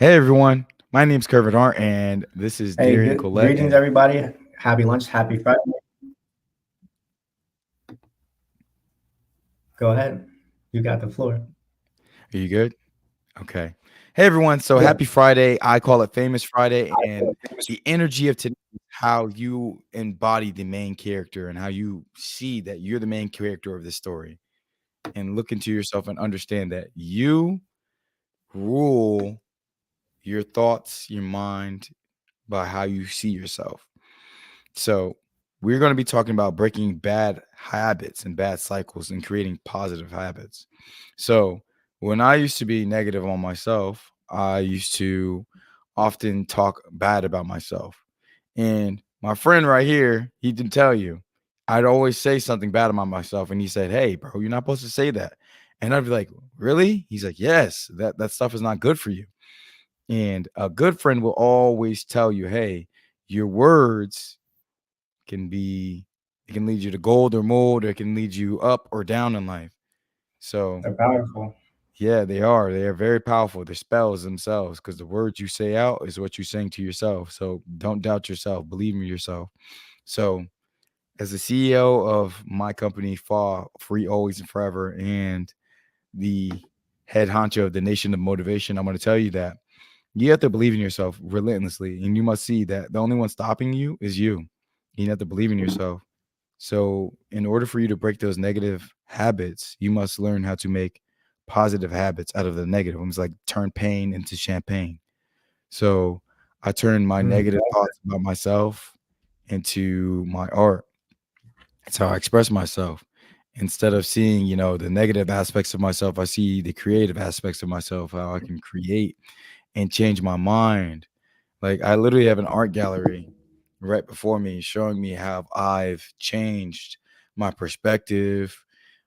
Hey everyone, my name's Kervin Hart, and this is Hey, Darian good Colette. greetings, And everybody. Happy lunch, happy Friday. Go ahead. You got the floor. are you good? Okay. Hey everyone, so Yeah. happy Friday. I call it Famous Friday, and the energy of today is how you embody the main character and how you see that you're the main character of the story, and look into yourself and understand that you rule your thoughts, your mind by how you see yourself. So, we're going to be talking about breaking bad habits and bad cycles and creating positive habits. So, when I used to be negative on myself, I used to often talk bad about myself. And my friend right here, he didn't tell you. I'd always say something bad about myself, and he said, "Hey, bro, you're not supposed to say that." And I'd be like, "Really?" He's like, "Yes, that stuff is not good for you." And a good friend will always tell you, "Hey, your words can be it can lead you to gold or mold, or it can lead you up or down in life." So They're powerful. yeah, they are. They are very powerful. They're spells themselves because the words you say out is what you're saying to yourself. So don't doubt yourself. Believe in yourself. So as the CEO of my company, Fall Free Always and Forever, and the head honcho of the Nation of Motivation, I'm going to tell you that you have to believe in yourself relentlessly, and you must see that the only one stopping you is you. You have to believe in yourself. So, in order for you to break those negative habits, you must learn how to make positive habits out of the negative ones, like turn pain into champagne. So, I turn my Mm, negative thoughts about myself into my art. It's how I express myself. Instead of seeing, the negative aspects of myself, I see the creative aspects of myself, how I can create and change my mind. Like, I literally have an art gallery right before me showing me how I've changed my perspective,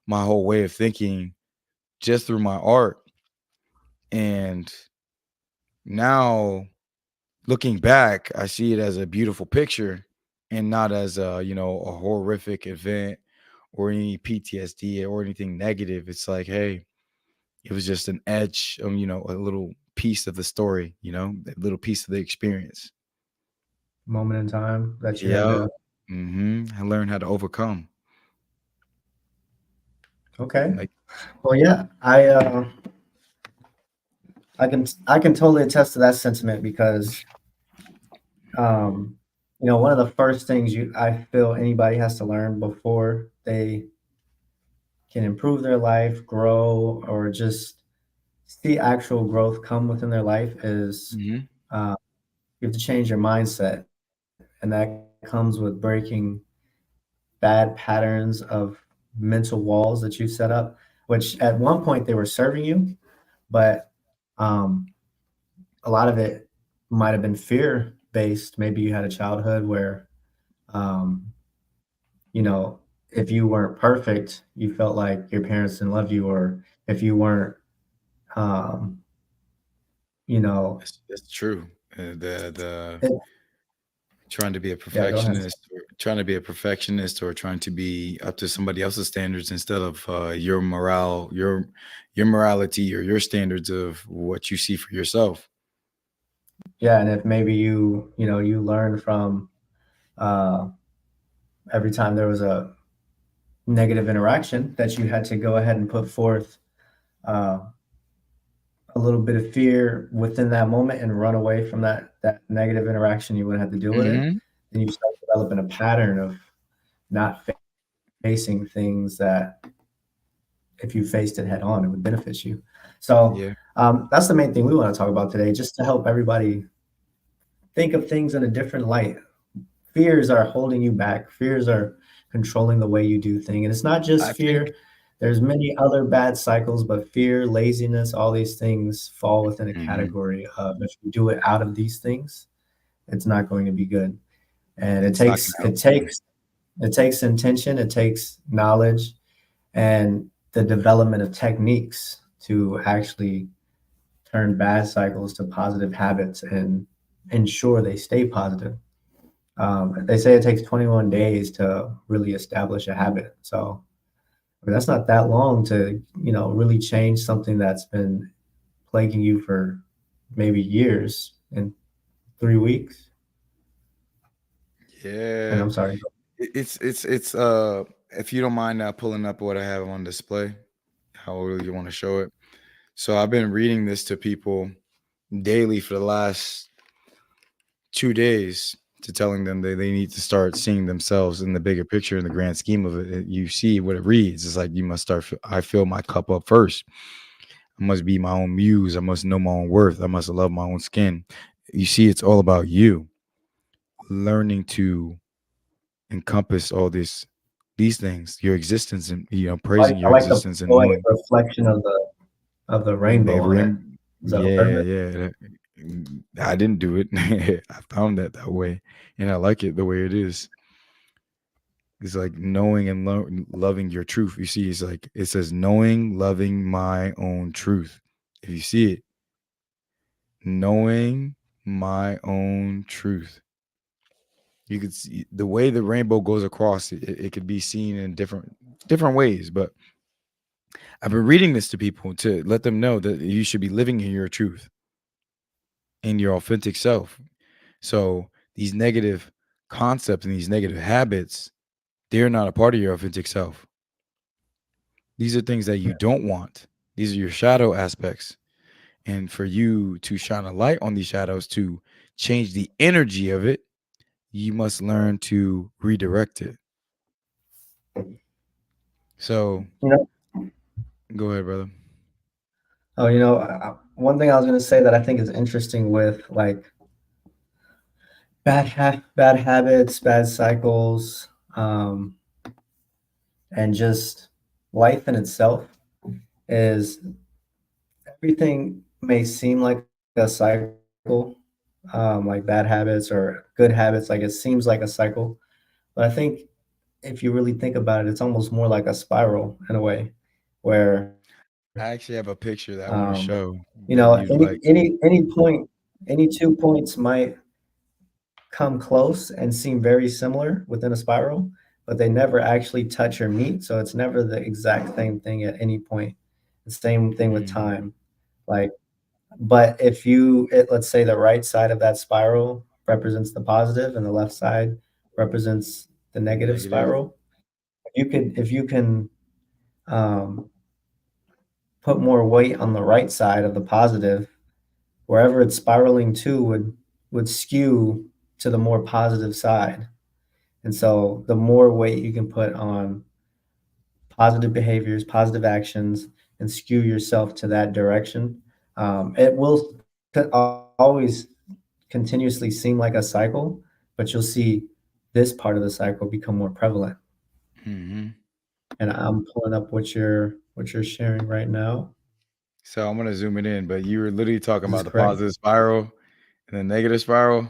my whole way of thinking just through my art. And now looking back, I see it as a beautiful picture and not as a horrific event or any PTSD or anything negative. It's like, hey, it was just an edge, a little piece of the story, a little piece of the experience. moment in time that you had Yeah. to. I learned how to overcome. Okay. Like, Well, yeah. I can totally attest to that sentiment because um, one of the first things I feel anybody has to learn before they can improve their life, grow, or just see actual growth come within their life is mhm, uh, you have to change your mindset, and that comes with breaking bad patterns of mental walls that you set up, which at one point they were serving you, but um, a lot of it might have been fear based. Maybe you had a childhood where, um, if you weren't perfect, you felt like your parents didn't love you, or if you weren't, um, you know, that's true. The it, trying to be a yeah, go ahead. perfectionist, or trying to be up to somebody else's standards instead of your morale, your morality, or your standards of what you see for yourself. Yeah, and if maybe you learned from uh, every time there was a negative interaction that you had to go ahead and put forth uh, a little bit of fear within that moment and run away from that negative interaction, you wouldn't have to deal with it. Hmm. Then you start developing a pattern of not facing things that if you faced it head on, it would benefit you. So Yeah, that's the main thing we want to talk about today, just to help everybody think of things in a different light. Fears are holding you back. Fears are controlling the way you do things. And it's not just I think fear. There's many other bad cycles, but fear, laziness, all these things fall within a mhm, category of if you do it out of these things, it's not going to be good. And it it's not takes going to it help you. takes it takes intention, it takes knowledge and the development of techniques to actually turn bad cycles to positive habits and ensure they stay positive. They say it takes 21 days to really establish a habit. So that's not that long to, really change something that's been plaguing you for maybe years in 3 weeks. And Yeah. I'm sorry. It's if you don't mind pulling up what I have on display, how really you want to show it. So I've been reading this to people daily for the last 2 days to telling them they need to start seeing themselves in the bigger picture in the grand scheme of it. You see what it reads. It's like you must start. I fill my cup up first. I must be my own muse. I must know my own worth. I must love my own skin. You see, it's all about you learning to encompass all these things, your existence, and praising I your like the existence and poetic knowing reflection of the rainbow the on it. rim. Is that on purpose? Yeah. I didn't do it. I found that way, and I like it the way it is. It's like knowing and loving your truth. You see, it's like it says knowing, loving my own truth. If you see it, knowing my own truth. You could see the way the rainbow goes across. It could be seen in different ways. But I've been reading this to people to let them know that you should be living in your truth, in your authentic self. So these negative concepts and these negative habits, they're not a part of your authentic self. These are things that you don't want. These are your shadow aspects. And for you to shine a light on these shadows to change the energy of it, you must learn to redirect it. So You know, go ahead, brother. one thing I was going to say that I think is interesting with like bad habits, bad cycles, um, and just life in itself is everything may seem like a cycle, like bad habits or good habits, like it seems like a cycle. But I think if you really think about it, it's almost more like a spiral in a way, where I actually have a picture that I want to um, show that you'd like. any point, any 2 points might come close and seem very similar within a spiral, but they never actually touch or meet. So it's never the exact same thing at any point. The same thing with Mhm. time. Like, but if let's say the right side of that spiral represents the positive and the left side represents the negative Negative. spiral, if you can um, put more weight on the right side of the positive, wherever it's spiraling to would skew to the more positive side. And so the more weight you can put on positive behaviors, positive actions, and skew yourself to that direction, it will always continuously seem like a cycle, but you'll see this part of the cycle become more prevalent. Hmm. And I'm pulling up what you're sharing right now. So I'm gonna zoom it in, but you were literally talking Is this about the correct? positive spiral and the negative spiral.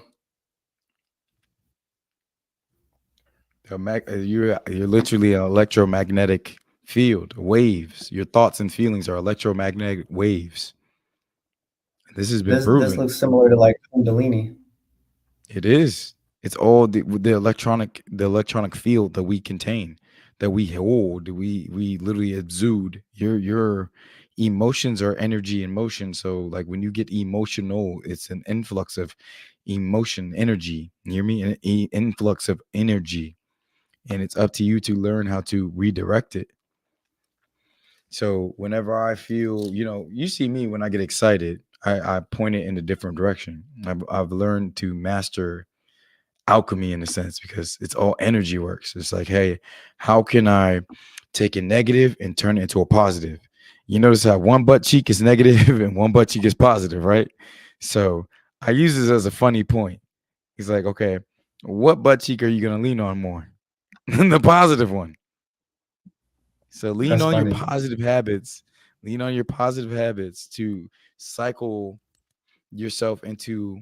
You're literally an electromagnetic field, waves. Your thoughts and feelings are electromagnetic waves. This has been This proven. looks similar to like Kundalini. It is. It's all the electronic field that we contain, that we hold, we literally exude. Your emotions are energy in motion. So like when you get emotional, it's an influx of emotion, energy. You hear me? An influx of energy. And it's up to you to learn how to redirect it. So whenever I feel, you see me when I get excited, I point it in a different direction. I've learned to master alchemy in a sense because it's all energy works. It's like, hey, how can I take a negative and turn it into a positive? You notice how one butt cheek is negative and one butt cheek is positive, right? So I use this as a funny point. He's like, okay, what butt cheek are you gonna lean on more? The positive one. So lean That's on your funny. positive habits. Lean on your positive habits to cycle yourself into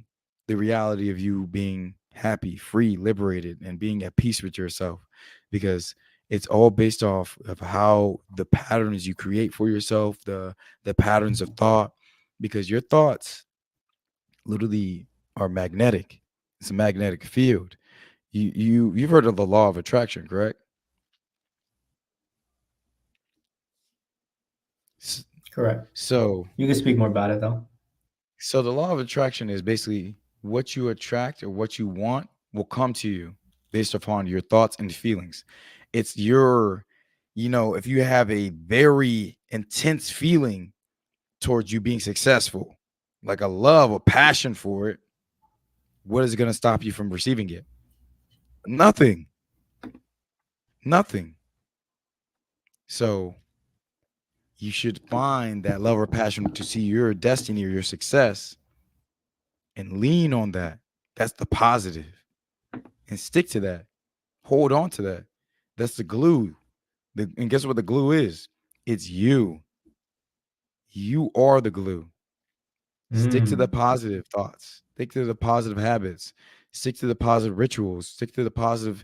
the reality of you being happy, free, liberated, and being at peace with yourself. Because it's all based off of how the patterns you create for yourself, the patterns of thought, because your thoughts literally are magnetic. It's a magnetic field. You've heard of the law of attraction, correct? S- Correct. So You can speak more about it though. So the law of attraction is basically what you attract or what you want will come to you based upon your thoughts and feelings. It's your, if you have a very intense feeling towards you being successful, like a love, a passion for it, what is going to stop you from receiving it? Nothing. Nothing. So you should find that love or passion to see your destiny or your success and lean on that. That's the positive. And stick to that. Hold on to that. That's the glue. And guess what the glue is? It's you. You are the glue. Stick to the Mm. positive thoughts. Stick to the positive habits. Stick to the positive rituals. Stick to the positive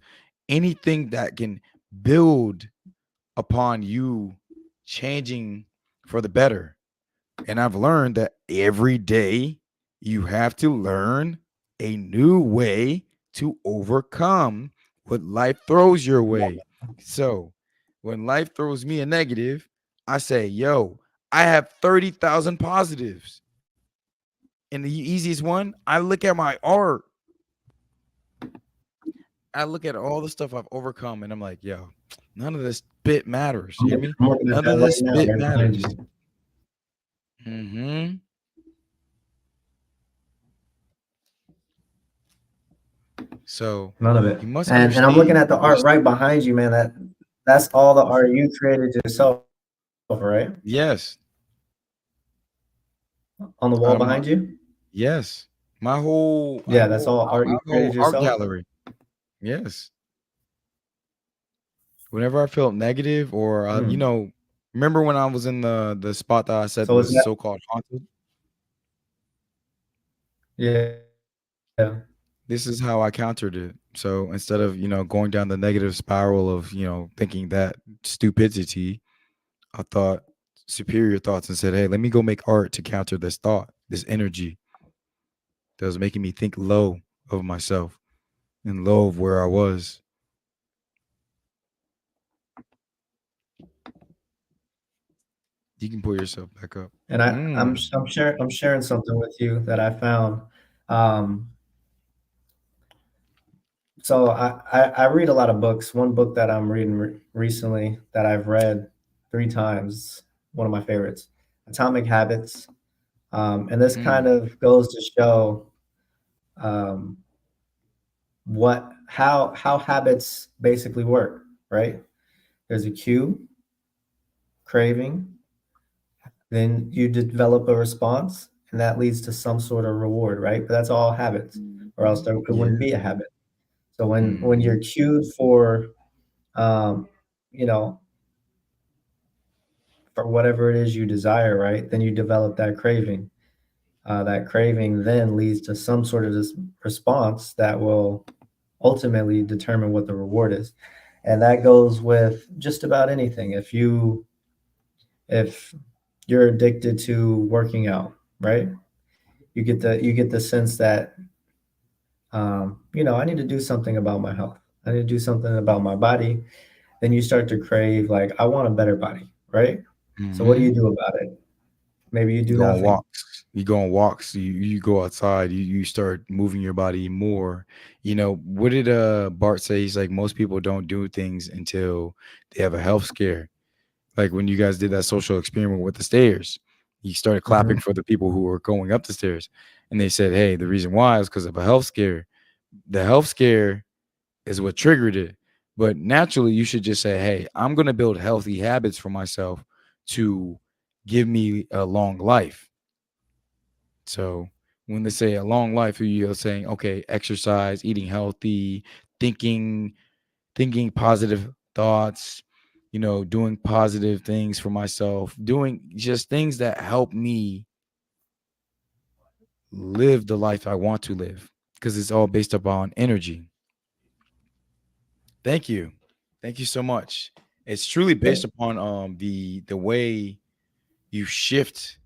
anything that can build upon you changing for the better. And I've learned that every day you have to learn a new way to overcome what life throws your way. So when life throws me a negative, I say, yo, I have 30,000 positives. And the easiest one, I look at my art. I look at all the stuff I've overcome and I'm like, yo, none of this bit matters. You hear me? I'm looking at None that of right this now, bit right behind matters. you. Hmm. So None of it. you must And I'm looking understand at the art right behind you, man. That's all the art you created yourself, right? yes. On the Out wall of my behind you? yes. My whole I Yeah, have that's whole all art I you have a whole created art yourself? gallery. Yes. Whenever I felt negative or Hmm. remember when I was in the spot that I said So is was that so-called haunted? yeah. Yeah. This is how I countered it. So instead of, going down the negative spiral of, thinking that stupidity, I thought superior thoughts and said, "Hey, let me go make art to counter this thought, this energy that was making me think low of myself and low of where I was." You can pull yourself back up. And Mm. I'm sharing something with you that I found. Um, so I read a lot of books. One book that I'm reading recently that I've read 3 times, one of my favorites, Atomic Habits. And this kind Mm. of goes to show um, how habits basically work, right? There's a cue, craving, then you develop a response, and that leads to some sort of reward, right? But that's all habits, or else it Yeah. wouldn't be a habit. So when Mhm. you're cued um, you know, for whatever it is you desire, right? Then you develop that craving. That craving then leads to some sort of this response that will ultimately determine what the reward is. And that goes with just about anything. If you're addicted to working out, right? You get the sense that I need to do something about my health. I need to do something about my body. Then you start to crave, like, I want a better body, right? So what do you Mhm. do about it? Maybe you You do go on nothing. walks. You go on walks. You go outside. You start moving your body more. What did Bart say? He's like most people don't do things until they have a health scare. Like when you guys did that social experiment with the stairs, you started clapping Mhm. for the people who were going up the stairs, and they said, "Hey, the reason why is because of a health scare. The health scare is what triggered it. But naturally, you should just say, hey, I'm going to build healthy habits for myself to give me a long life." So when they say a long life, you're saying, okay, exercise, eating healthy, thinking, thinking positive thoughts, doing positive things for myself, doing just things that help me live the life I want to live because it's all based upon energy. Thank you. Thank you so much. It's truly based Yeah. upon the way you shift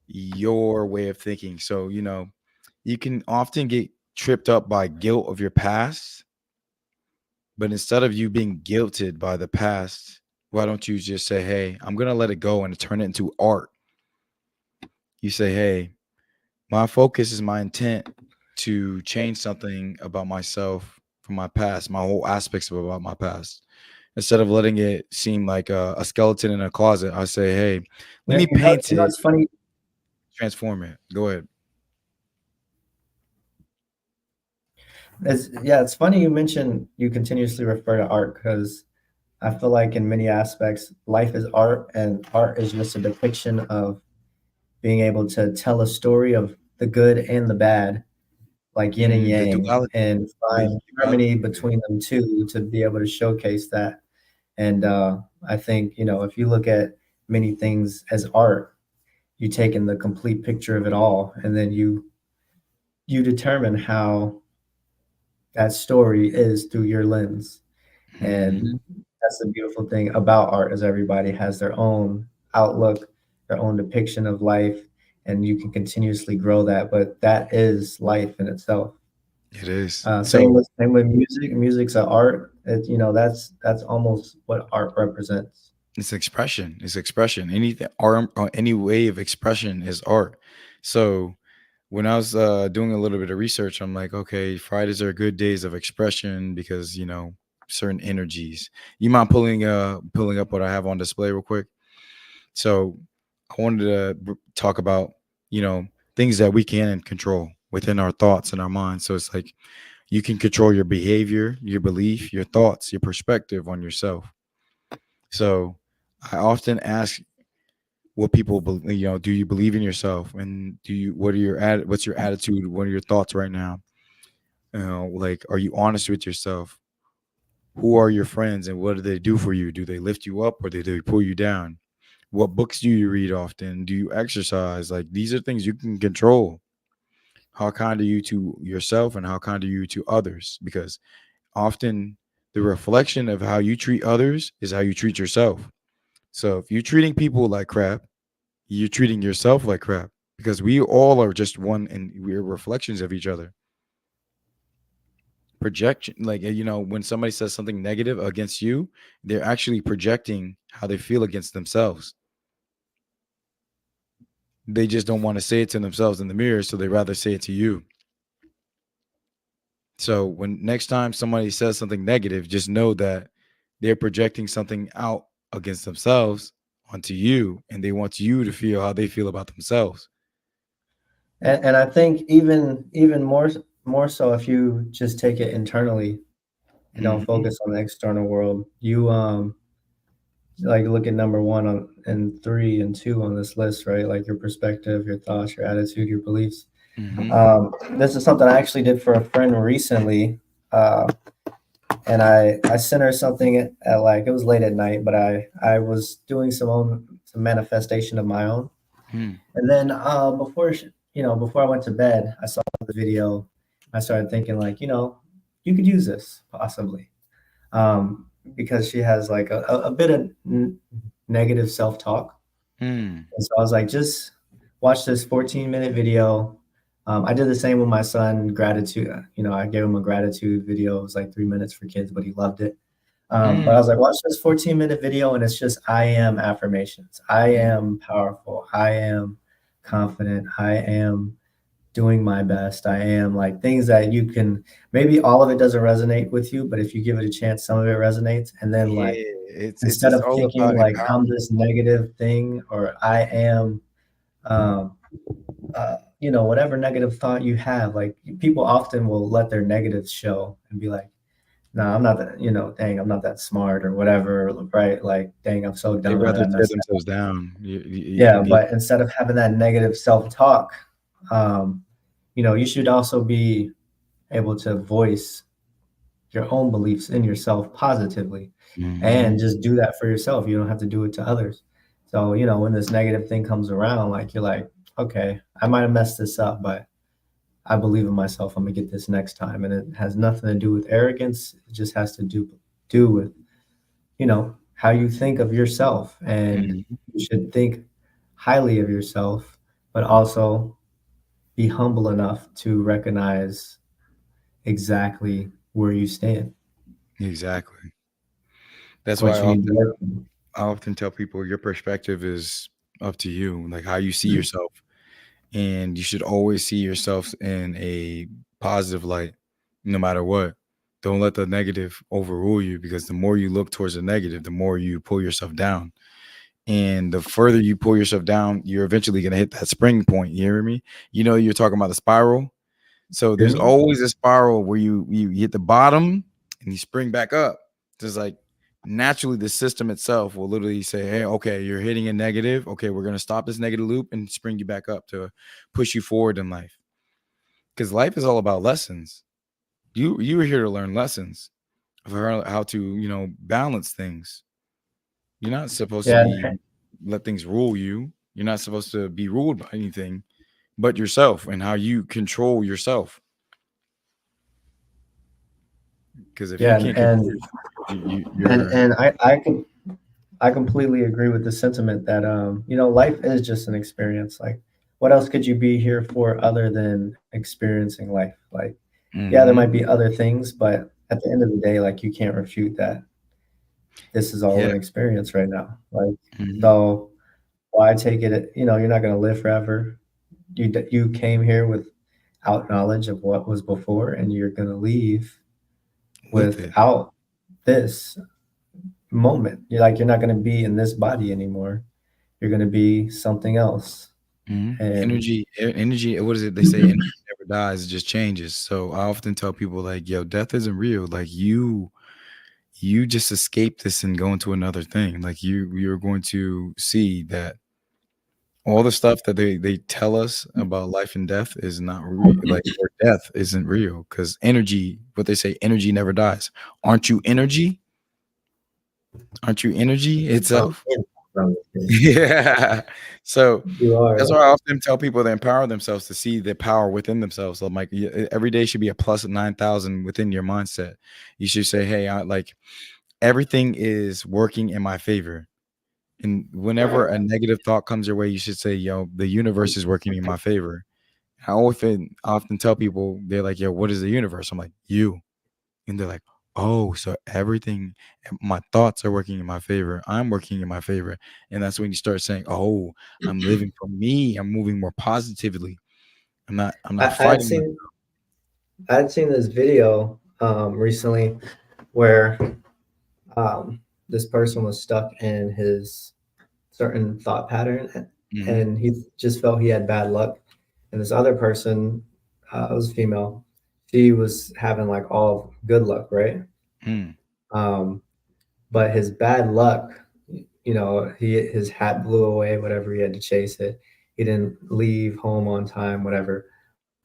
your way of thinking. So, you can often get tripped up by guilt of your past, but instead of you being guilted by the past, why don't you just say, "Hey, I'm going to let it go and turn it into art." You say, "Hey, My focus is my intent to change something about myself from my past, my whole aspects of about my past. Instead of letting it seem like a skeleton in a closet, I say, "Hey, let Yeah, me paint it, it's funny. transform it." Go ahead. It's funny you mention you continuously refer to art because I feel like in many aspects, life is art, and art is just a depiction of being able to tell a story of the good and the bad, like yin and The yang, duality, and the find duality harmony of it. between them two to be able to showcase that. And I think, if you look at many things as art, you take in the complete picture of it all, and then you determine how that story is through your lens. And Mhm. that's the beautiful thing about art is everybody has their own outlook, their own depiction of life, and you can continuously grow that. But that is life in itself. It is. Same So with music. Music's an art. That's almost what art represents. it's expression. It's expression. Anything art or any way of expression is art. So when I was doing a little bit of research, I'm like, okay, Fridays are good days of expression because certain energies. You mind pulling up what I have on display real quick? So I wanted to talk about you know things that we can control within our thoughts and our minds. So it's like you can control your behavior, your belief, your thoughts, your perspective on yourself. So I often ask what people believe, do you believe in yourself, and what's your attitude, what are your thoughts right now, like, are you honest with yourself? Who are your friends and what do they do for you? Do they lift you up or do they pull you down? What books do you read often? Do you exercise? Like, these are things you can control. How kind are you to yourself and how kind are you to others? Because often the reflection of how you treat others is how you treat yourself. So if you're treating people like crap, you're treating yourself like crap, because we all are just one and we're reflections of each other. Projection, like, when somebody says something negative against you, they're actually projecting how they feel against themselves. They just don't want to say it to themselves in the mirror, so they rather say it to you. So when next time somebody says something negative, just know that they're projecting something out against themselves onto you, and they want you to feel how they feel about themselves. And I think even more so if you just take it internally and don't Mhm. focus on the external world, you like look at number one on and three and two on this list, right? Like your perspective, your thoughts, your attitude, your beliefs. Mhm. This is something I actually did for a friend recently. Uh, and I sent her something at like it was late at night, but I was doing some manifestation of my own. Mm. And then before I went to bed, I saw the video. I started thinking like, you could use this possibly, because she has like a bit of negative self talk. Mm. And so I was like, just watch this 14-minute video. I did the same with my son, gratitude. I gave him a gratitude video. It was like 3 minutes for kids, but he loved it. But I Mm. was like, watch this 14-minute video, and it's just I am affirmations. I am powerful. I am confident. I am doing my best. I am like things that you can maybe all of it doesn't resonate with you, but if you give it a chance, some of it resonates. And then like Yeah, it's instead just of all thinking about like I'm empowerment. this negative thing or I am um whatever negative thought you have, like people often will let their negatives show and be like, no, I'm not that, dang, I'm not that smart or whatever, right? Like, dang, I'm so They dumb. How'd rather I tear mess that up? themselves down. Yeah, but instead of having that negative self-talk, um, you should also be able to voice your own beliefs in yourself positively and Mhm. just do that for yourself. You don't have to do it to others. So, when this negative thing comes around, like you're like, okay, I might have messed this up, but I believe in myself. I'm gonna get this next time. And it has nothing to do with arrogance. It just has to do with, how you think of yourself. And Mhm. you should think highly of yourself, but also be humble enough to recognize exactly where you stand, Exactly. That's why what you need to work on. I often tell people your perspective is up to you, like how you see yourself. and you should always see yourself in a positive light, no matter what. Don't let the negative overrule you, because the more you look towards the negative, the more you pull yourself down. And the further you pull yourself down, you're eventually going to hit that spring point. You hear me? You know, you're talking about the spiral. So Hear there's me? always a spiral where you hit the bottom and you spring back up. Just like naturally, the system itself will literally say, "Hey, okay, you're hitting a negative. Okay, we're gonna stop this negative loop and spring you back up to push you forward in life." Because life is all about lessons. You were here to learn lessons of how to balance things. You're not supposed to Yeah, be let things rule you. You're not supposed to be ruled by anything but yourself and how you control yourself. Because if you yeah, can't control and yourself, and you're and I completely agree with the sentiment that life is just an experience. Like, what else could you be here for other than experiencing life? Like, yeah, there hmm might be other things, but at the end of the day, like, you can't refute that this is all yeah. an experience right now. Like, hmm so why take it? You're not going to live forever. You came here without knowledge of what was before, and you're going to leave With it. without this moment. You're not going to be in this body anymore. You're going to be something else. And Energy. What is it? They say energy never dies; it just changes. So I often tell people like, "Yo, death isn't real. Like you just escape this and go into another thing. Like you're going to see that all the stuff that they tell us about life and death is not real. Like, or death isn't real, because energy. What they say, energy never dies. Aren't you energy? Aren't you energy itself? Yeah. So you that's are. why I often tell people to empower themselves to see the power within themselves. So I'm like, every day should be a plus of 9,000 within your mindset. You should say, hey, everything is working in my favor. And whenever a negative thought comes your way, you should say, yo, the universe is working in my favor. I often tell people, they're like, yo, what is the universe? I'm like, you. And they're like, oh, so everything, my thoughts are working in my favor. I'm working in my favor. And that's when you start saying, oh, I'm living for me. I'm moving more positively. I'm not I, I'd fighting myself. seen I'd seen this video recently where this person was stuck in his certain thought pattern, Mhm, and he just felt he had bad luck. And this other person, was female, she was having like all good luck, right? mm, Um, but his bad luck, his hat blew away, whatever, he had to chase it. He didn't leave home on time, whatever.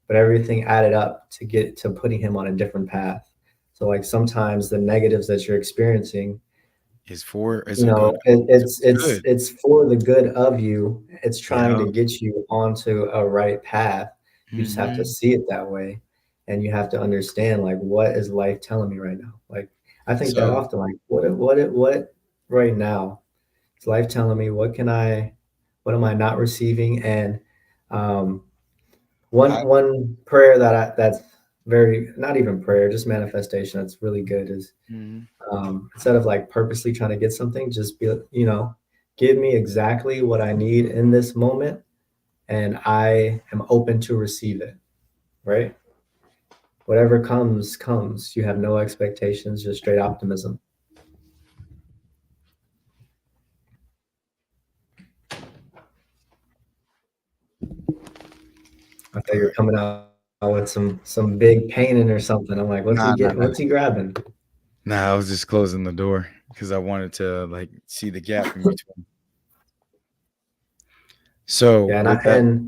But everything added up to get to putting him on a different path. So like sometimes the negatives that you're experiencing, is a good. It's good. it's for the good of you. It's trying to Yeah. get you onto a right path. You just have to hmm see it that way, and you have to understand like what is life telling me right now. Like I think that So often, like what right now is life telling me? What am I not receiving? And um, I one prayer that's very, not even prayer, just manifestation that's really good is, mhm. instead of like purposely trying to get something, just be, give me exactly what I need in this moment, and I am open to receive it, right? Whatever comes, comes. You have no expectations, just straight optimism. I thought you All were right. coming out with some big painting or something. I'm like, Nah, nah, nah. what's he grabbing? Nah, I was just closing the door because I wanted to like see the gap in between. So Yeah, with that,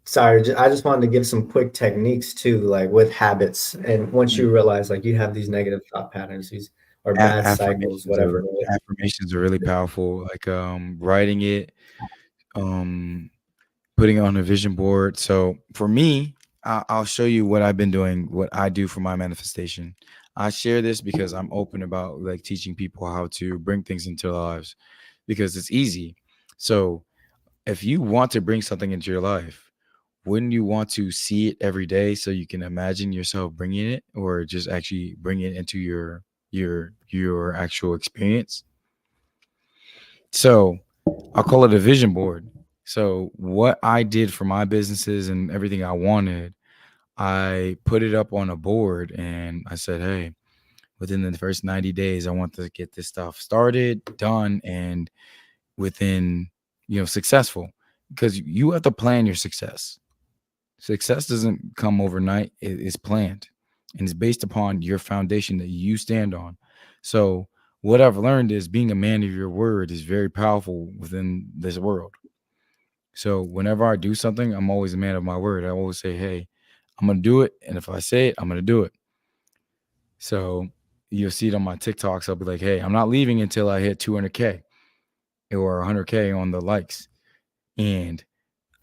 sorry, I just wanted to give some quick techniques too, like with habits. And once mm, you realize like you have these negative thought patterns, these or bad cycles, affirmations whatever, are right? really powerful. Like writing it, um putting it on a vision board. So for me, I'll show you what I've been doing, what I do for my manifestation. I share this because I'm open about like teaching people how to bring things into their lives, because it's easy. So if you want to bring something into your life, wouldn't you want to see it every day so you can imagine yourself bringing it, or just actually bring it into your actual experience? So I'll call it a vision board. So what I did for my businesses and everything I wanted, I put it up on a board and I said, hey, within the first 90 days, I want to get this stuff started, done, and within, successful. Because you have to plan your success. Success doesn't come overnight, it is planned and it's based upon your foundation that you stand on. So, what I've learned is being a man of your word is very powerful within this world. So, whenever I do something, I'm always a man of my word. I always say, hey, I'm going to do it. And if I say it, I'm going to do it. So, you'll see it on my TikToks. I'll be like, hey, I'm not leaving until I hit 200K or 100K on the likes. And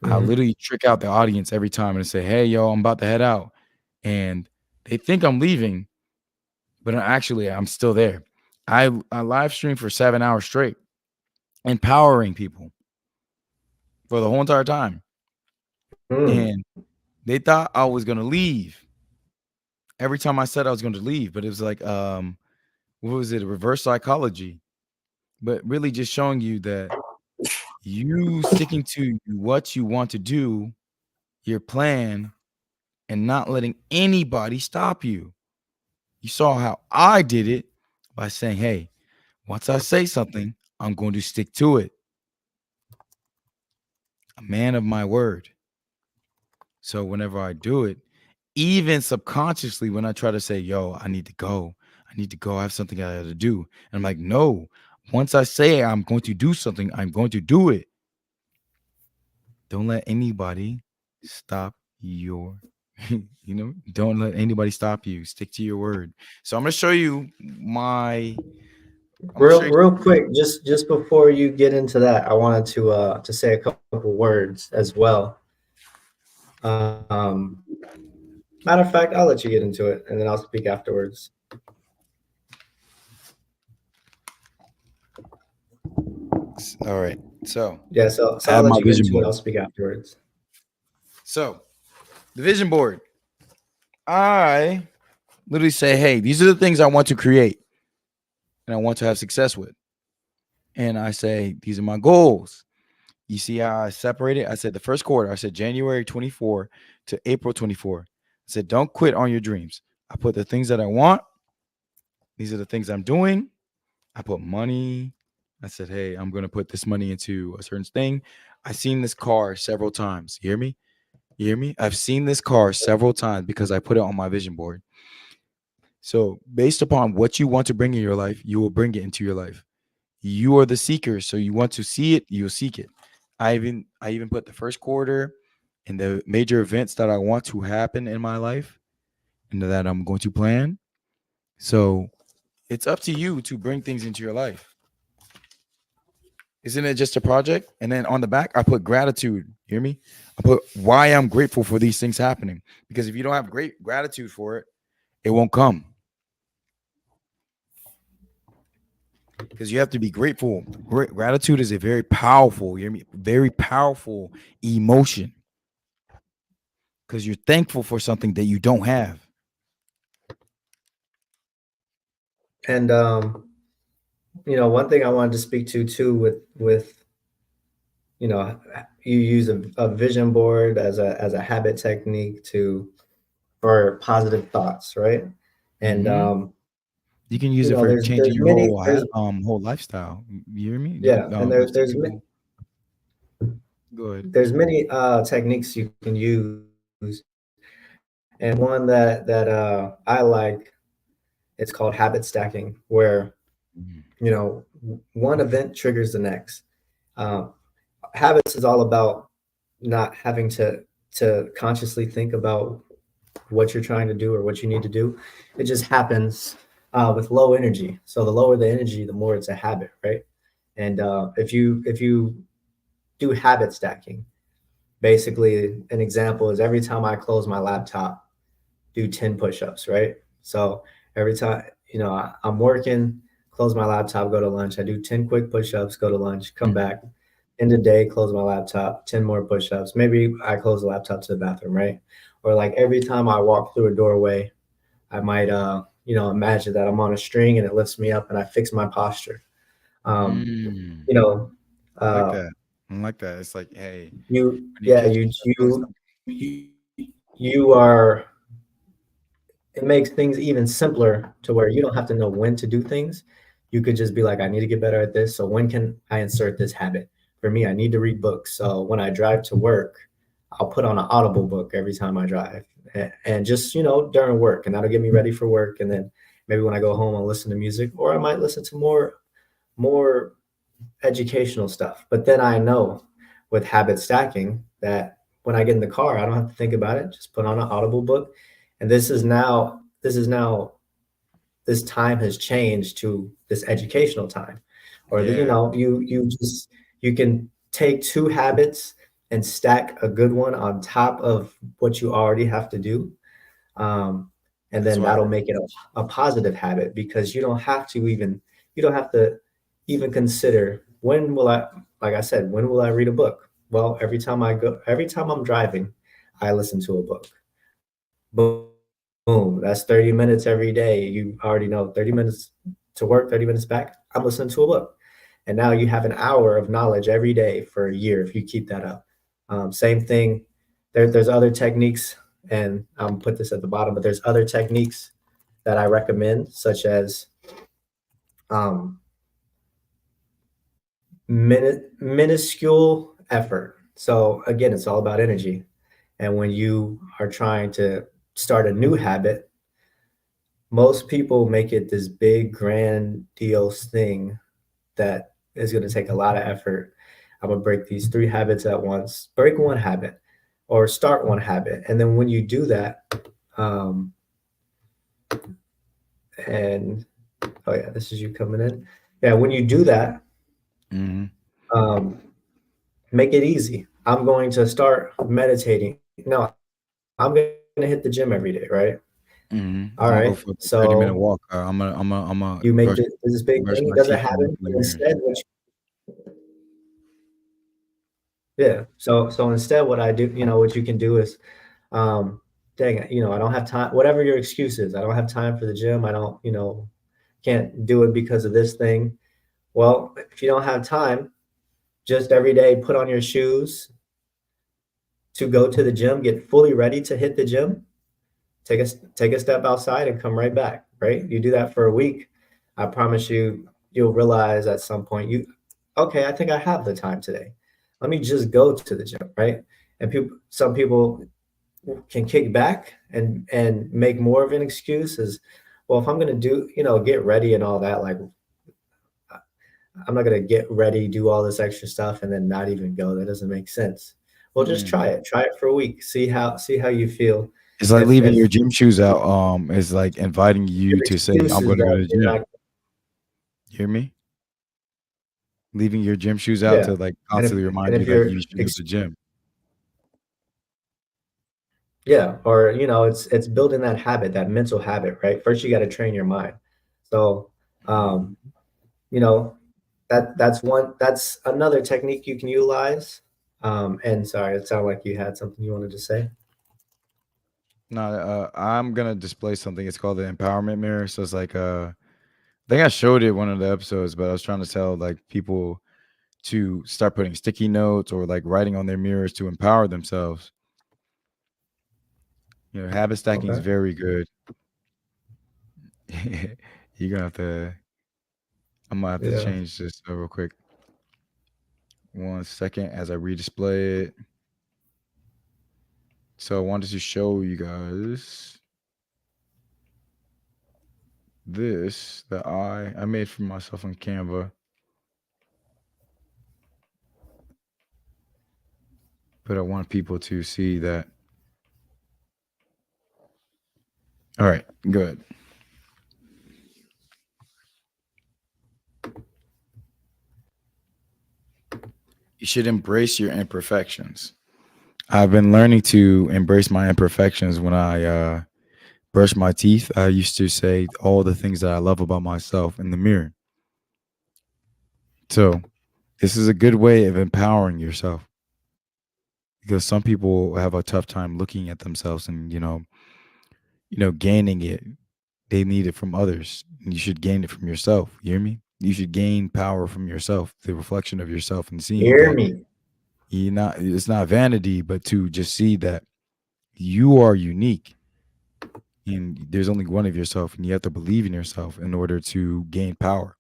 I Mhm. literally trick out the audience every time and say, "Hey, yo, I'm about to head out," and they think I'm leaving, but actually I'm still there. I live stream for 7 hours straight, empowering people for the whole entire time, Mm. and they thought I was gonna leave every time I said I was going to leave, but it was like, what was it? Reverse psychology, but really just showing you that you sticking to what you want to do, your plan, and not letting anybody stop you. You saw how I did it by saying, hey, once I say something, I'm going to stick to it. A man of my word. So whenever I do it, even subconsciously, when I try to say, yo, I need to go, I have something I got to do. And I'm like, no, once I say I'm going to do something, I'm going to do it. Don't let anybody stop your, don't let anybody stop you. Stick to your word. So I'm going to show you I'm going to show Real you. quick, just before you get into that, I wanted to say a couple words as well. Um, Matter of fact, I'll let you get into it, and then I'll speak afterwards. All right. So Yeah, so I I'll have let my you get vision into it. board. I'll speak afterwards. So the vision board, I literally say, hey, these are the things I want to create and I want to have success with. And I say, these are my goals. You see how I separate it? I said the first quarter, I said January 24 to April 24. I said, don't quit on your dreams. I put the things that I want. These are the things I'm doing. I put money. I said, hey, I'm going to put this money into a certain thing. I've seen this car several times. You hear me? You hear me? I've seen this car several times because I put it on my vision board. So, based upon what you want to bring in your life, you will bring it into your life. You are the seeker, so you want to see it, you'll seek it. I even put the first quarter and the major events that I want to happen in my life and that I'm going to plan. So, it's up to you to bring things into your life. Isn't it just a project? And then on the back, I put gratitude. Hear me? I put why I'm grateful for these things happening. Because if you don't have great gratitude for it, it won't come. Because you have to be grateful. Gratitude is a very powerful, you hear me? Very powerful emotion. Because you're thankful for something that you don't have. And one thing I wanted to speak to too with you use a vision board as a habit technique to for positive thoughts, right? And Hmm. You can use it for changing there's your many whole lifestyle. You hear me? You yeah, can and some people go ahead. there's many techniques you can use, and one that I like, it's called habit stacking, where Mhm. one event triggers the next. Um, Habits is all about not having to consciously think about what you're trying to do or what you need to do. It just happens with low energy. So the lower the energy, the more it's a habit, right? And if you do habit stacking, basically an example is every time I close my laptop, do 10 push-ups, right? So every time, I'm working, close my laptop, go to lunch. I do 10 quick push-ups, go to lunch, come back. End of day, close my laptop, 10 more push-ups. Maybe I close the laptop to the bathroom, right? Or like every time I walk through a doorway, I might imagine that I'm on a string and it lifts me up and I fix my posture. Um, Mm, you know, I like uh, that. I like that. It's like, hey, You, when you yeah, catch yourself doing something, you are, it makes things even simpler to where you don't have to know when to do things. You could just be like, I need to get better at this. So when can I insert this habit? For me, I need to read books. So when I drive to work, I'll put on an Audible book every time I drive, and just, during work, and that'll get me ready for work. And then maybe when I go home, I'll listen to music, or I might listen to more educational stuff. But then I know with habit stacking that when I get in the car, I don't have to think about it. Just put on an Audible book. And this is now this time has changed to this educational time. Or yeah, you can take two habits and stack a good one on top of what you already have to do. Um, and that's then why I that'll read. make it a positive habit, because you don't have to even consider, when will I, like I said, when will I read a book? Well, every time I'm driving, I listen to a book. Boom, that's 30 minutes every day. You already know 30 minutes to work, 30 minutes back, I'm listening to a book. And now you have an hour of knowledge every day for a year if you keep that up. Same thing. There's other techniques, and I'll put this at the bottom, but there's other techniques that I recommend, such as um, minuscule effort. So again, it's all about energy. And when you are trying to start a new habit, most people make it this big, grandiose thing that is going to take a lot of effort. I'm going to break these three habits at once, break one habit or start one habit. And then when you do that, um, and oh, yeah, this is you coming in. Yeah, when you do that, Mm-hmm. um, make it easy. I'm going to start meditating. No, I'm going to hit the gym every day, right? All right. Mm-hmm. I'm gonna go for a So 30-minute walk. I'm you gonna make this big thing. It my doesn't teeth and happen. look in the mirror. Instead, yeah. So instead, what I do, what you can do is, um, dang it, I don't have time. Whatever your excuse is, I don't have time for the gym. I don't, can't do it because of this thing. Well, if you don't have time, just every day put on your shoes to go to the gym, get fully ready to hit the gym, take a step outside and come right back, right? You do that for a week. I promise you, you'll realize at some point, okay, I think I have the time today. Let me just go to the gym, right? And some people can kick back and make more of an excuse as, well, if I'm going to do, get ready and all that, like, I'm not going to get ready, do all this extra stuff and then not even go. That doesn't make sense. Well, just Yeah. try it for a week. See how you feel. It's like if leaving your if gym shoes out. It's like inviting your you to say, excuse "I'm is going to go that to the you're gym." not. You hear me? Leaving your gym shoes out Yeah, to like and if constantly and remind you if like you're you should go to the gym. yeah, or it's building that habit, that mental habit, right? First, you got to train your mind. So, um, Mhm. you know, that's another technique you can utilize. And sorry, it sounded like you had something you wanted to say. No, I'm gonna display something. It's called the empowerment mirror. So it's like I think I showed it one of the episodes, but I was trying to tell like people to start putting sticky notes or like writing on their mirrors to empower themselves. Habit stacking is Okay. very good. You're gonna have to. I'm gonna have to Yeah. change this real quick. 1 second as I redisplay it. So I wanted to show you guys this that I made for myself on Canva, but I want people to see that. All right, good. You should embrace your imperfections. I've been learning to embrace my imperfections when I brush my teeth. I used to say all the things that I love about myself in the mirror. So this is a good way of empowering yourself because some people have a tough time looking at themselves and gaining it. They need it from others. You should gain it from yourself. You hear me? You should gain power from yourself, the reflection of yourself, and seeing Hear that me. it's not vanity, but to just see that you are unique and there's only one of yourself, and you have to believe in yourself in order to gain power.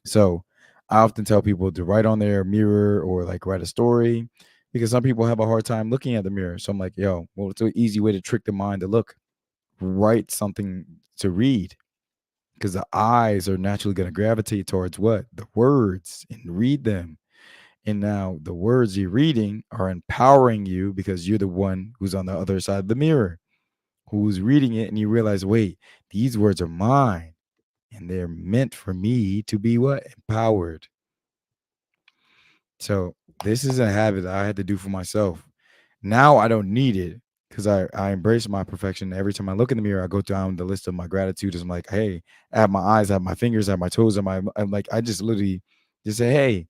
So I often tell people to write on their mirror or like write a story because some people have a hard time looking at the mirror. So I'm like, yo, well, it's an easy way to trick the mind to look. Write something to read because the eyes are naturally going to gravitate towards what? The words, and read them. And now the words you're reading are empowering you because you're the one who's on the other side of the mirror, who's reading it, and you realize, wait, these words are mine and they're meant for me to be what? Empowered. So this is a habit that I had to do for myself. Now I don't need it because I embrace my perfection. Every time I look in the mirror, I go down the list of my gratitudes. I'm like, hey, I have my eyes, I have my fingers, I have my toes, I'm like, I just literally just say, hey,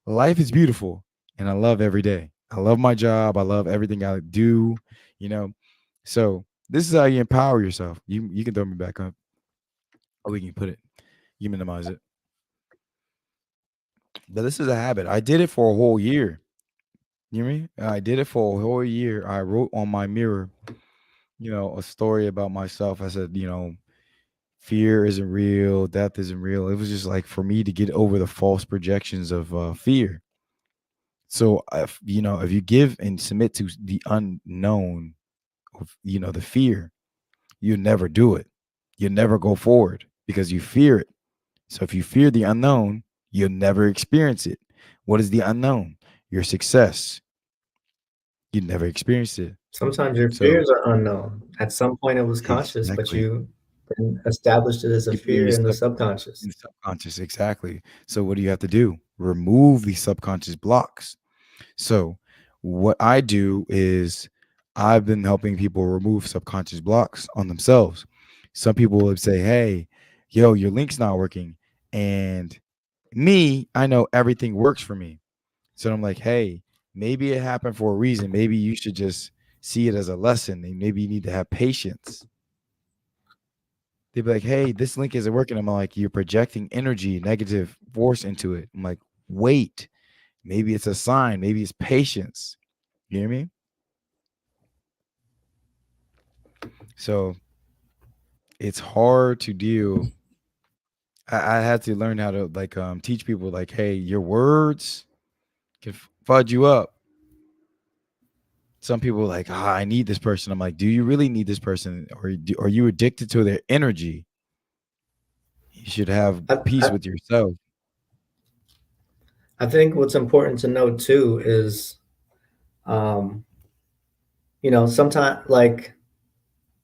life is beautiful and I love every day. I love my job. I love everything I do, you know. So this is how you empower yourself. You can throw me back up. Or we can put it, you minimize it. But this is a habit. I did it for a whole year. You hear me? I did it for a whole year. I wrote on my mirror, a story about myself. I said, fear isn't real, death isn't real. It was just like for me to get over the false projections of fear. So if you give and submit to the unknown of the fear, you never do it. You never go forward because you fear it. So if you fear the unknown, you'll never experience it. What is the unknown? Your success. You never experienced it. Sometimes your So fears are unknown. At some point, it was conscious, but exactly. you then established it as a You fear your fear in the stuff subconscious. in the subconscious. Exactly. So what do you have to do? Remove these subconscious blocks. So what I do is I've been helping people remove subconscious blocks on themselves. Some people would say, hey, yo, your link's not working. And me, I know everything works for me. So I'm like, hey, maybe it happened for a reason. Maybe you should just see it as a lesson. And maybe you need to have patience. They'd be like, hey, this link isn't working. I'm like, you're projecting energy, negative force into it. I'm like, wait, maybe it's a sign. Maybe it's patience. You hear me? So it's hard to deal. I had to learn how to like teach people like, hey, your words can fudge you up. Some people are like, I need this person. I'm like, do you really need this person, or are you addicted to their energy? You should have I, peace I, with yourself. I think what's important to know too is, um, sometimes like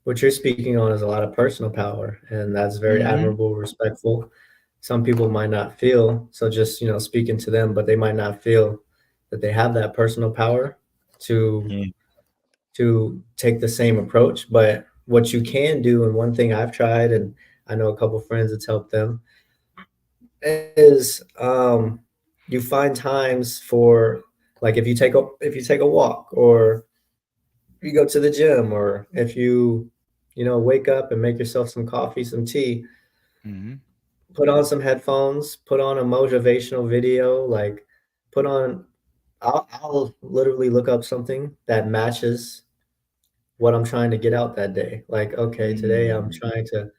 what you're speaking on is a lot of personal power, and that's very Hmm. admirable, respectful. Some people might not feel, so just, speaking to them, but they might not feel that they have that personal power to Yeah. to take the same approach. But what you can do, and one thing I've tried, and I know a couple friends it's helped them, is you find times for, like, if you take a walk, or you go to the gym, or if you wake up and make yourself some coffee, some tea, Hmm. put on some headphones, put on a motivational video, like put on I'll literally look up something that matches what I'm trying to get out that day. Like, okay, today Mm.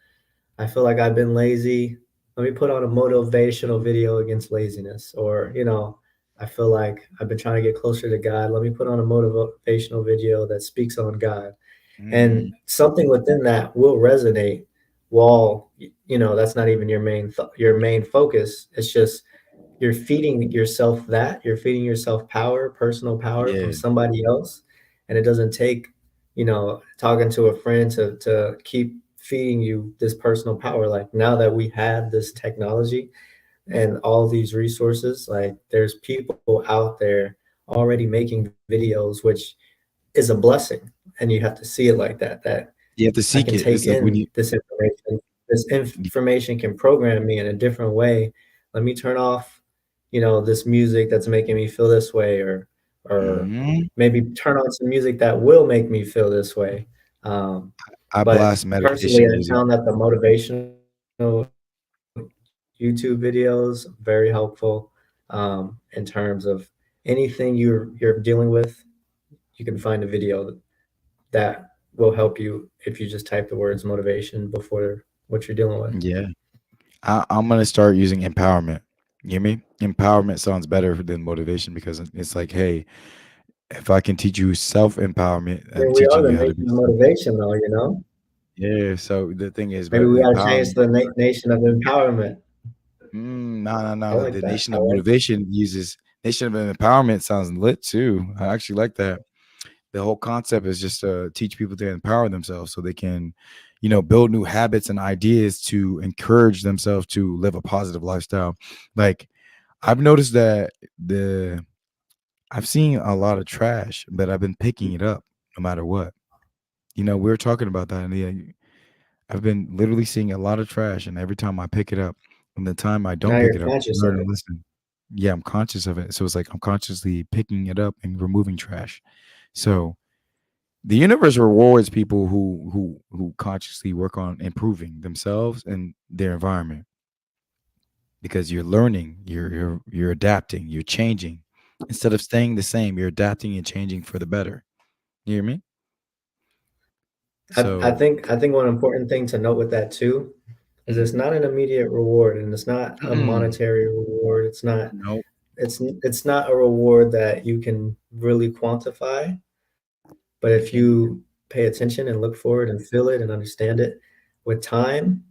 I feel like I've been lazy. Let me put on a motivational video against laziness. Or, I feel like I've been trying to get closer to God. Let me put on a motivational video that speaks on God. Mm. And something within that will resonate while, that's not even your main focus. It's just you're feeding yourself you're feeding yourself power, personal power from Yeah. somebody else. And it doesn't take, talking to a friend to keep feeding you this personal power. Like, now that we have this technology and all these resources, like, there's people out there already making videos, which is a blessing. And you have to see it like that You have to I seek can it. take It's like when in you, this information. This information can program me in a different way. Let me turn off, this music that's making me feel this way, or Mhm. maybe turn on some music that will make me feel this way. Um, I but blast personally, meditation I music. found that the motivational YouTube videos very helpful, in terms of anything you're dealing with, you can find a video that will help you if you just type the words motivation before what you're dealing with. Yeah. I'm gonna start using empowerment. You hear me? Empowerment sounds better than motivation because it's like, hey, if I can teach you self empowerment, I mean, I'm we are teaching the you how to nation be. of motivation, though, you know? Yeah. So the thing is, Maybe but we the got to change empowerment. to the nation of empowerment. No, no, I no. like The that. nation I of like that. motivation uses nation of empowerment sounds lit too. I actually like that. The whole concept is just to teach people to empower themselves so they can, build new habits and ideas to encourage themselves to live a positive lifestyle. Like I've noticed that the I've seen a lot of trash, but I've been picking it up no matter what. We were talking about that, and I've been literally seeing a lot of trash, and every time I pick it up, and the time I don't Now pick you're it up, I conscious of learn to it. listen. Yeah, I'm conscious of it. So it's like I'm consciously picking it up and removing trash. So the universe rewards people who consciously work on improving themselves and their environment because you're learning, you're adapting, you're changing. Instead of staying the same, you're adapting and changing for the better. You hear me? I So, think one important thing to note with that too is mhm. it's not an immediate reward and it's not a Mm-mm. monetary reward. Nope. It's not a reward that you can really quantify. But You if can't. you pay attention and look for it and feel it and understand it with time,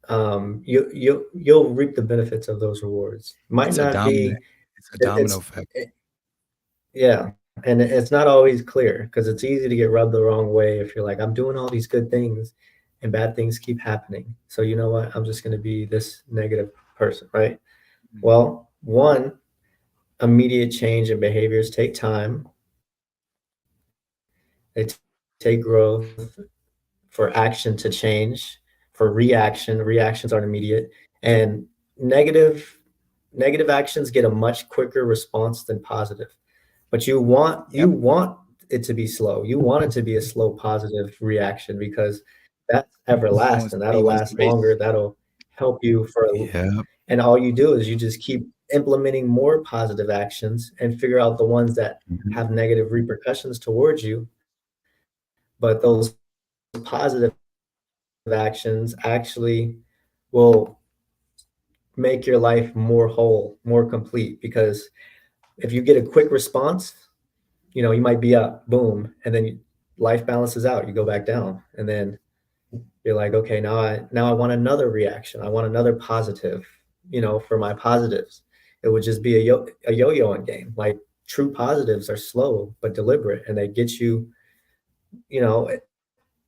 you'll reap the benefits of those rewards. Might It's a not dominant. be It's a it, domino it's effect. it, yeah, and it's not always clear because it's easy to get rubbed the wrong way if you're like, I'm doing all these good things and bad things keep happening. So you know what? I'm just going to be this negative person, right? Mhm. Well, one, immediate change in behaviors take time. They take growth for action to change, for reaction. Reactions aren't immediate, and negative negative actions get a much quicker response than positive. But you Yep. want it to be slow. You want it to be a slow positive reaction because that's You want everlasting. speed That'll wins the last race. longer. That'll help you Yep. and all you do is you just keep implementing more positive actions and figure out the ones that Mhm. have negative repercussions towards you. But those positive actions actually will make your life more whole, more complete. Because if you get a quick response, you might be up, boom, and then life balances out. You go back down, and then you're like, okay, now I want another reaction. I want another positive. For my positives, it would just be a yo-yoing game. Like true positives are slow but deliberate, and they get you. You know,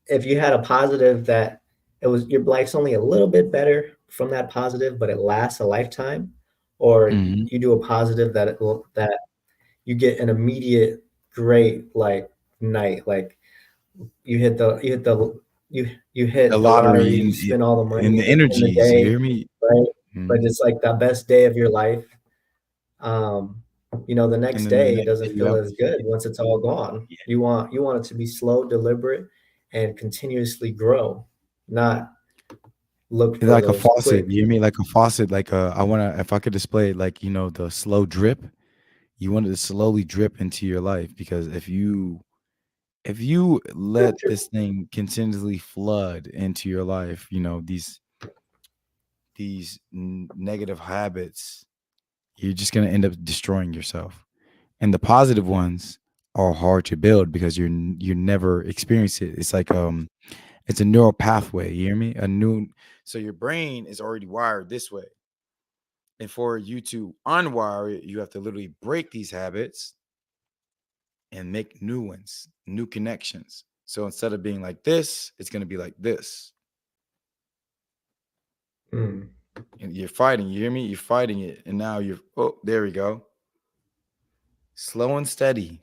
if you had a positive that it was your life's only a little bit better from that positive, but it lasts a lifetime, or Mhm. you do a positive that you get an immediate great like night, like you The hit the lottery, lottery you spend all the and money the in the energies. You day, hear me? right? But Mhm. it's like the best day of your life. Um, the And next then the day it next day doesn't you feel have as good once it's all gone. yeah. You want it to be slow, deliberate, and continuously grow, not look It's for like a those faucet. quick. You hear me? Like a faucet. Like I wanna if I could display it like, the slow drip, you want it to slowly drip into your life because if you let this thing continuously flood into your life, these negative habits, you're just gonna end up destroying yourself. And the positive ones are hard to build because you never experience it. It's like it's a neural pathway. You hear me? So your brain is already wired this way, and for you to unwire it, you have to literally break these habits and make new ones, new connections. So instead of being like this, it's gonna be like this. Mm. And you're fighting. You hear me? You're fighting it, and now you're. Oh, there we go. Slow and steady.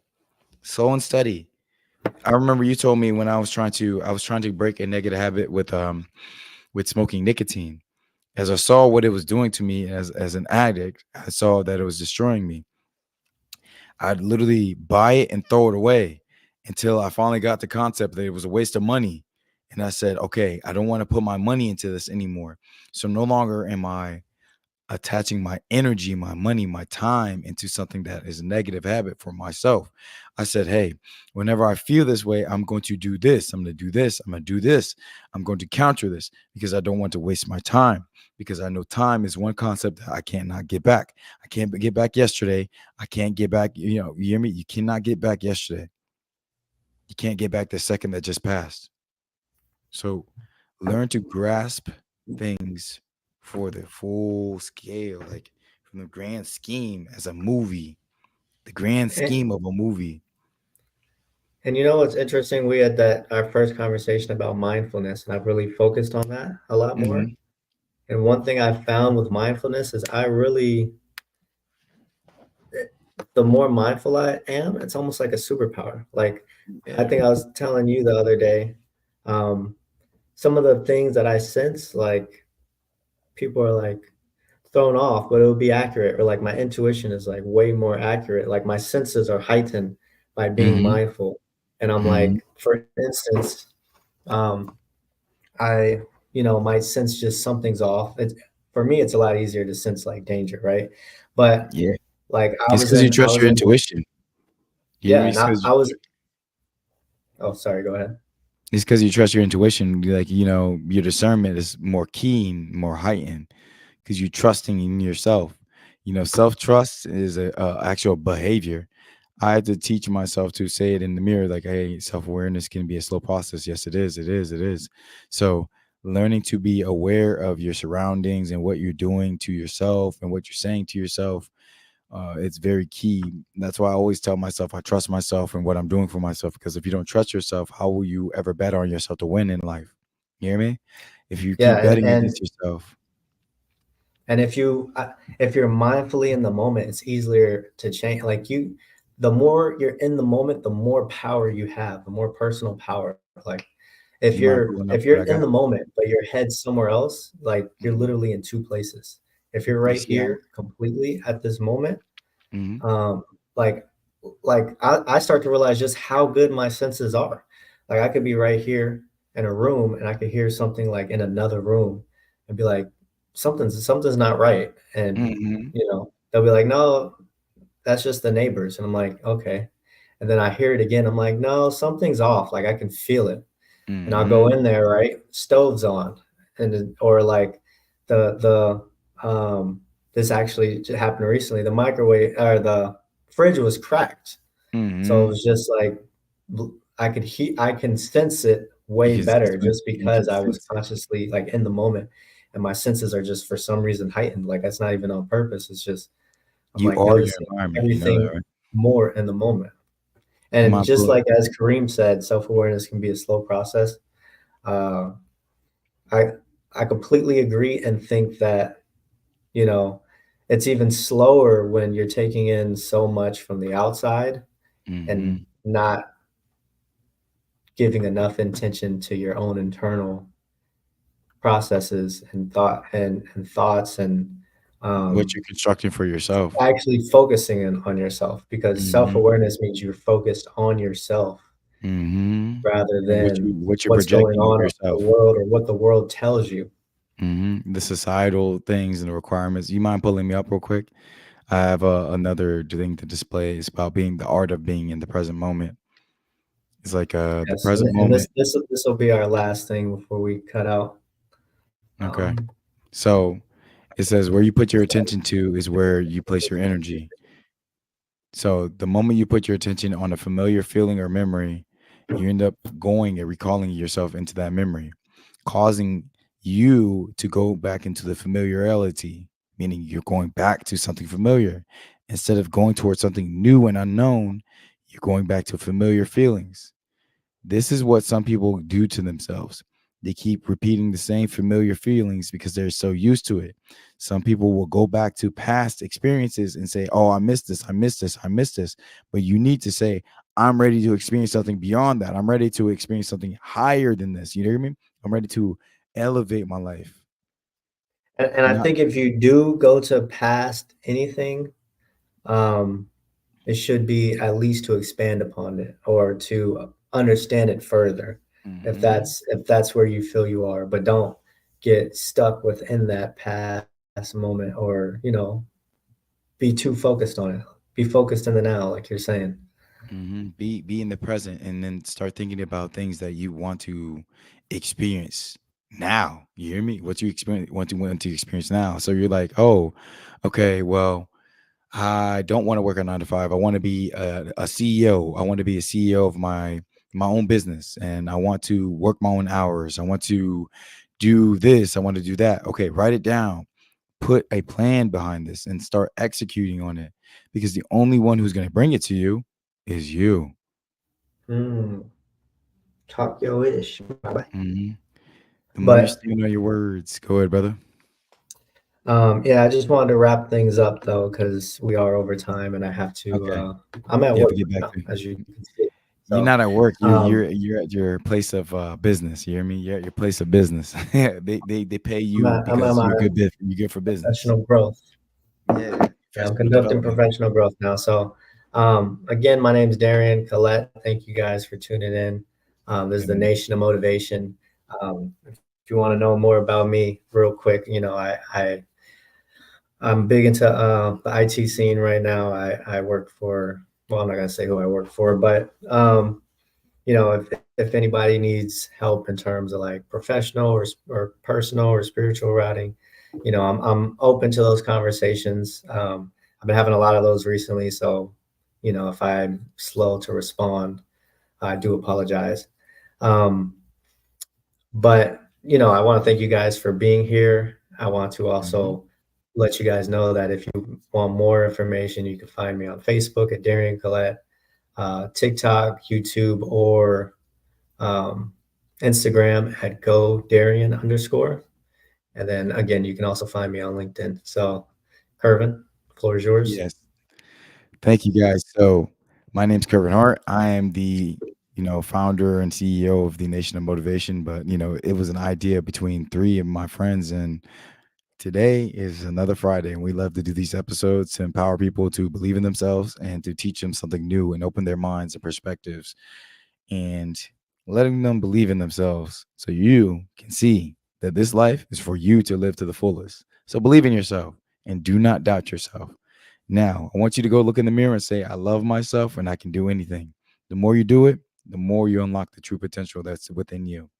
Slow and steady. I remember you told me when I was trying to break a negative habit with smoking nicotine. As I saw what it was doing to me as an addict, I saw that it was destroying me. I'd literally buy it and throw it away until I finally got the concept that it was a waste of money. And I said, okay, I don't want to put my money into this anymore. So no longer am I attaching my energy, my money, my time into something that is a negative habit for myself. I said, hey, whenever I feel this way, I'm going to do this. I'm going to do this. I'm going to do this. I'm going to counter this because I don't want to waste my time. Because I know time is one concept that I cannot get back. I can't get back yesterday. I can't get back, you hear me? You cannot get back yesterday. You can't get back the second that just passed. So learn to grasp things for the full scale, like from the grand scheme as a movie, the grand And, scheme of a movie. and you know what's interesting? We had that our first conversation about mindfulness, and I've really focused on that a lot more. Hmm. And one thing I found with mindfulness is the more mindful I am, it's almost like a superpower. Like I Yeah. think I was telling you the other day, um, some of the things that I sense, like people are like thrown off, but it would be accurate, or like my intuition is like way more accurate. Like my senses are heightened by being Hmm. mindful. And I'm Hmm. like, for instance, um, I, might sense just something's off. For me, it's a lot easier to sense like danger, right? But Yeah. like It's because you I trust was your in, intuition. You hear yeah, me? and It's because I was, oh, sorry, go ahead. you trust your intuition. Like, your discernment is more keen, more heightened because you're trusting in yourself. Self trust is a actual behavior. I had to teach myself to say it in the mirror, like, hey, self awareness can be a slow process. Yes, it is. It is. It is. So, learning to be aware of your surroundings and what you're doing to yourself and what you're saying to yourself, it's very key. That's why I always tell myself I trust myself and what I'm doing for myself. Because if you don't trust yourself, how will you ever bet on yourself to win in life? You hear me? If you Yeah, keep betting against yourself. and if you're mindfully in the moment, it's easier to change. Like the more you're in the moment, the more power you have, the more personal power. Like You mind pulling up if what you're I in got? the moment, but your head's somewhere else, like you're Mhm. literally in two places. If you're You right see how? here completely at this moment, Mhm. um, like I start to realize just how good my senses are. Like I could be right here in a room and I could hear something like in another room and be like, something's not right. And Mhm. they'll be like, no, that's just the neighbors. And I'm like, okay. And then I hear it again. I'm like, no, something's off. Like I can feel it. And I'll go Mhm. in there, right? Stove's on. Or like the this actually happened recently. The microwave or the fridge was cracked. So it Mhm. was just like I can sense it You way can better sense just it. You can because I was sense it. consciously like in the moment, and my senses are just for some reason heightened. Like that's not even on purpose. It's just I'm You like are your noticing environment. You know that, everything right? more in the moment. You And mind just pull up? like as Kareem said, self-awareness can be a slow process. Uh, I I completely agree and think that, you know, it's even slower when you're taking in so much from the outside and Mhm. not giving enough intention to your own internal processes and thoughts and What um, you're constructing for yourself. actually focusing on yourself, because Mhm. self-awareness means you're focused on yourself Mhm. rather And than what you're what's going projecting of on in the yourself. world or what the world tells you. The societal things and the requirements. You mind pulling me up real quick? I have another thing to display. It's about being the art of being in the present moment. It's like the Yes, present and moment. this will be our last thing before we cut out. Okay. Um, So it says where you put your attention to is where you place your energy. So the moment you put your attention on a familiar feeling or memory, you end up going and recalling yourself into that memory, causing you to go back into the familiarity, meaning you're going back to something familiar. Instead of going towards something new and unknown, you're going back to familiar feelings. This is what some people do to themselves. They keep repeating the same familiar feelings because they're so used to it. Some people will go back to past experiences and say, oh, I missed this, I missed this, I missed this. But you need to say, I'm ready to experience something beyond that. I'm ready to experience something higher than this. You hear me? I'm ready to elevate my life. and I Not think if you do go to past anything, um, it should be at least to expand upon it or to understand it further, Mhm. if that's where you feel you are. But don't get stuck within that past moment, or be too focused on it. Be focused in the now, like you're saying. Be in the present, and then start thinking about things that you want to experience now. You hear me? What you experience want to experience now. So you're like, oh, okay, well, I don't want to work a 9 to 5. I want to be a CEO. I want to be a CEO of my own business, and I want to work my own hours. I want to do this. I want to do that. Okay, write it down. Put a plan behind this and start executing on it, because the only one who's going to bring it to you is you. Mm, talk your ish. hmm The more you But stand on your words, go ahead, brother. yeah, I just wanted to wrap things up though, because we are over time, and I have to. Okay, I'm at you have work to get back now, to. as you can see. You're So, not at work. You're um, you're you're at your place of business. You hear me? You're at your place of business. They pay you I'm at because my you're good for business. professional growth. Yeah, Yeah, I'm professional conducting development. professional growth now. So, again, my name is Darian Collette. Thank you guys for tuning in. This is the And Nation of Motivation. If you want to know more about me, real quick, I'm big into the IT scene right now. I work for, well, I'm not gonna say who I work for, but if anybody needs help in terms of like professional or personal or spiritual routing, I'm open to those conversations. I've been having a lot of those recently, so if I'm slow to respond, I do apologize. Um, but I want to thank you guys for being here. I want to mhm. also let you guys know that if you want more information, you can find me on Facebook at Darian Collette, TikTok, YouTube, or um, Instagram at @GoDarian_. And then again, you can also find me on LinkedIn. So, Kervin, floor is yours. Yes. Thank you, guys. So my name's Kevin Hart. I am the founder and CEO of the Nation of Motivation. But it was an idea between three of my friends, and today is another Friday, and we love to do these episodes to empower people to believe in themselves and to teach them something new and open their minds and perspectives, and letting them believe in themselves so you can see that this life is for you to live to the fullest. So believe in yourself and do not doubt yourself. Now, I want you to go look in the mirror and say, I love myself and I can do anything. The more you do it, the more you unlock the true potential that's within you.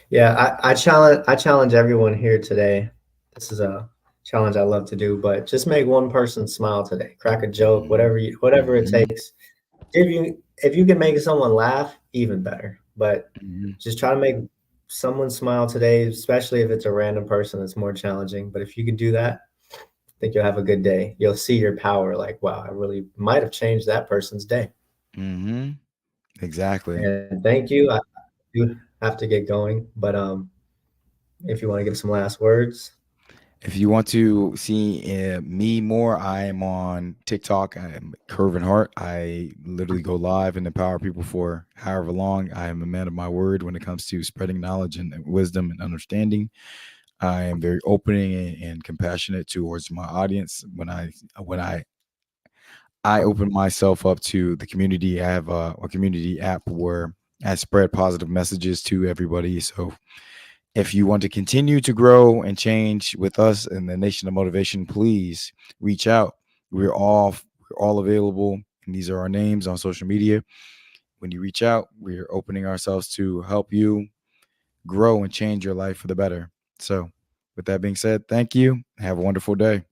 Yeah, I challenge everyone here today. This is a challenge I love to do, but just make one person smile today. Crack a joke, Mhm. whatever it Mhm. takes. If you can make someone laugh, even better. But Mhm. just try to make someone smile today, especially if it's a random person. It's more challenging. But if you can do that, I think you'll have a good day. You'll see your power. Like, wow, I really might have changed that person's day. Mhm. Exactly. And thank you. I do have to get going, but if you want to give some last words. If you want to see me more, I am on TikTok. I'm Curvin Hart. I literally go live and empower people for however long. I am a man of my word when it comes to spreading knowledge and wisdom and understanding. I am very opening and compassionate towards my audience. When I open myself up to the community, I have a community app where I spread positive messages to everybody. So if you want to continue to grow and change with us in the Nation of Motivation, please reach out. We're all available, and these are our names on social media. When you reach out, we're opening ourselves to help you grow and change your life for the better. So, with that being said, thank you. Have a wonderful day.